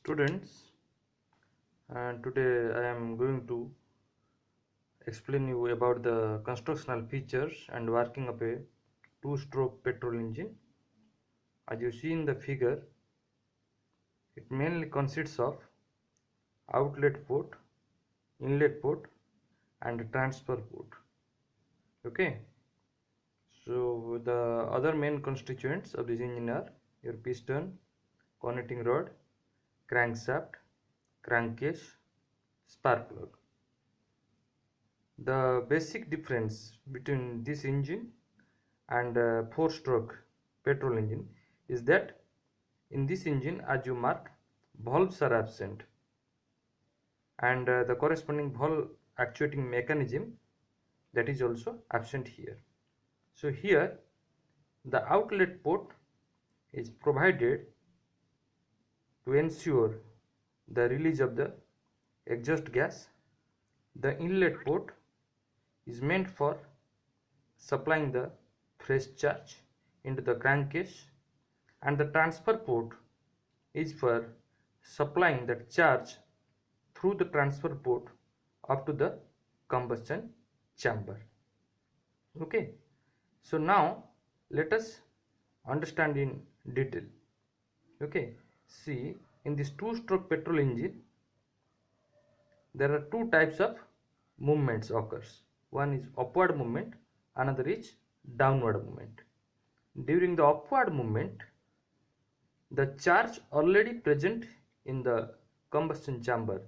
Students, and today I am going to explain you about the constructional features and working of a two-stroke petrol engine. As you see in the figure, it mainly consists of outlet port, inlet port and transfer port. Okay, so the other main constituents of this engine are your piston, connecting rod, crankshaft, crankcase, spark plug. The basic difference between this engine and a 4-stroke petrol engine is that in this engine, as you mark, valves are absent, and the corresponding valve actuating mechanism that is also absent here. So here the outlet port is provided to ensure the release of the exhaust gas. The inlet port is meant for supplying the fresh charge into the crankcase, and the transfer port is for supplying that charge through the transfer port up to the combustion chamber. Okay, so now let us understand in detail. Okay, see, in this two-stroke petrol engine there are two types of movements occurs. One is upward movement, another is downward movement. During the upward movement, the charge already present in the combustion chamber,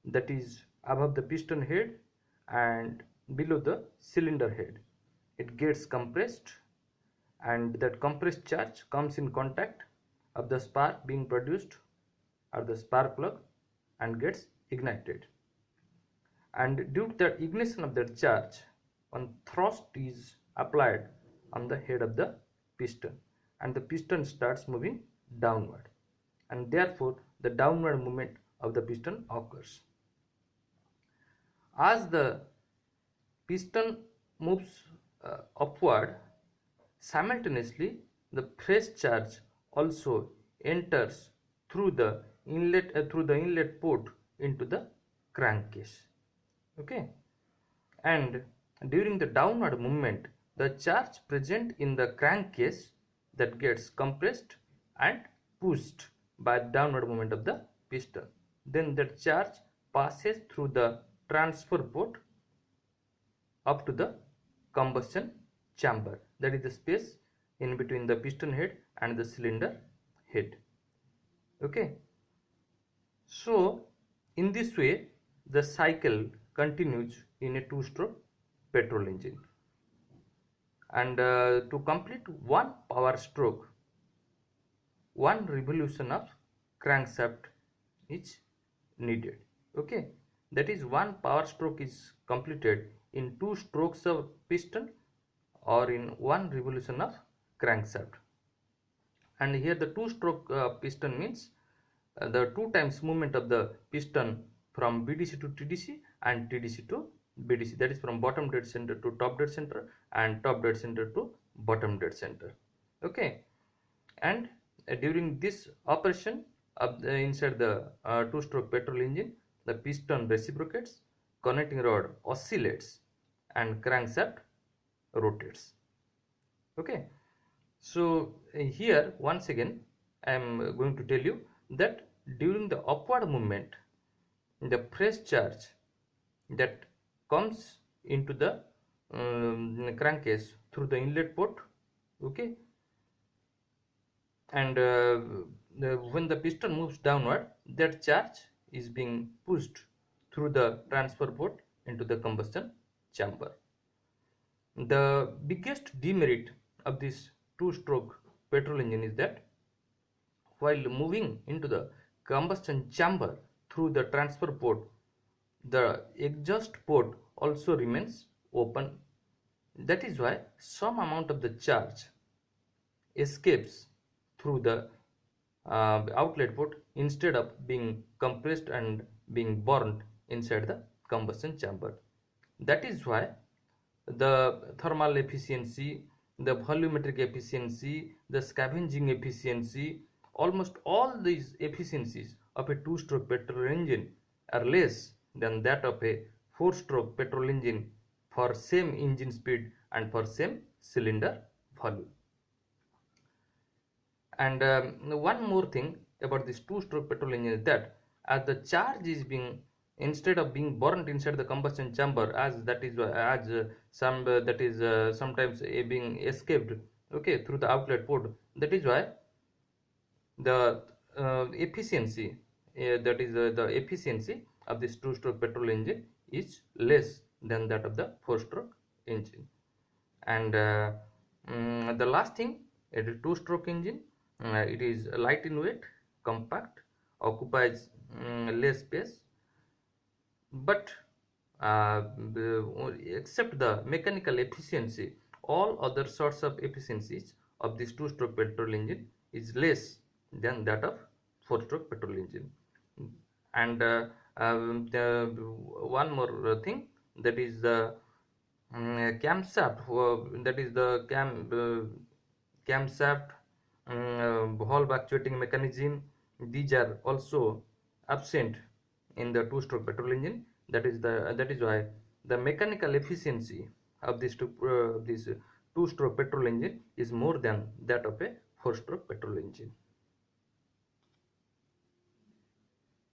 that is above the piston head and below the cylinder head, it gets compressed, and that compressed charge comes in contact of the spark being produced at the spark plug and gets ignited. And due to the ignition of that charge, one thrust is applied on the head of the piston, and the piston starts moving downward, and therefore the downward movement of the piston occurs. As the piston moves upward, simultaneously the fresh charge also enters through the inlet port into the crankcase. Okay, and during the downward movement, the charge present in the crankcase that gets compressed and pushed by downward movement of the piston. Then that charge passes through the transfer port up to the combustion chamber, that is the space in between the piston head and the cylinder head. Okay, so in this way the cycle continues in a two-stroke petrol engine, and to complete one power stroke, one revolution of crankshaft is needed. Okay, that is, one power stroke is completed in 2 strokes of piston or in 1 revolution of crankshaft. And here the 2-stroke piston means the 2 times movement of the piston from BDC to TDC and TDC to BDC, that is from bottom dead center to top dead center and top dead center to bottom dead center. Okay, and during this operation inside the 2-stroke petrol engine, the piston reciprocates, connecting rod oscillates, and crankshaft rotates. Okay, so here once again I am going to tell you that during the upward movement, the fresh charge that comes into the crankcase through the inlet port, okay, and when the piston moves downward, that charge is being pushed through the transfer port into the combustion chamber. The biggest demerit of this 2-stroke petrol engine is that while moving into the combustion chamber through the transfer port, the exhaust port also remains open. That is why some amount of the charge escapes through the outlet port instead of being compressed and being burned inside the combustion chamber. That is why the thermal efficiency, the volumetric efficiency, the scavenging efficiency, almost all these efficiencies of a two-stroke petrol engine are less than that of a four-stroke petrol engine for same engine speed and for same cylinder volume. And one more thing about this two-stroke petrol engine is that as the charge is being, instead of being burnt inside the combustion chamber, as that is as some that is sometimes being escaped, okay, through the outlet port, that is why the efficiency the efficiency of this two-stroke petrol engine is less than that of the four-stroke engine. And the last thing, it is two-stroke engine. It is light in weight, compact, occupies less space, but except the mechanical efficiency, all other sorts of efficiencies of this two-stroke petrol engine is less than that of four-stroke petrol engine. And one more thing, that is the camshaft, that is the camshaft, valve actuating mechanism. These are also absent in the two-stroke petrol engine. That is why the mechanical efficiency of this two-stroke petrol engine is more than that of a four-stroke petrol engine.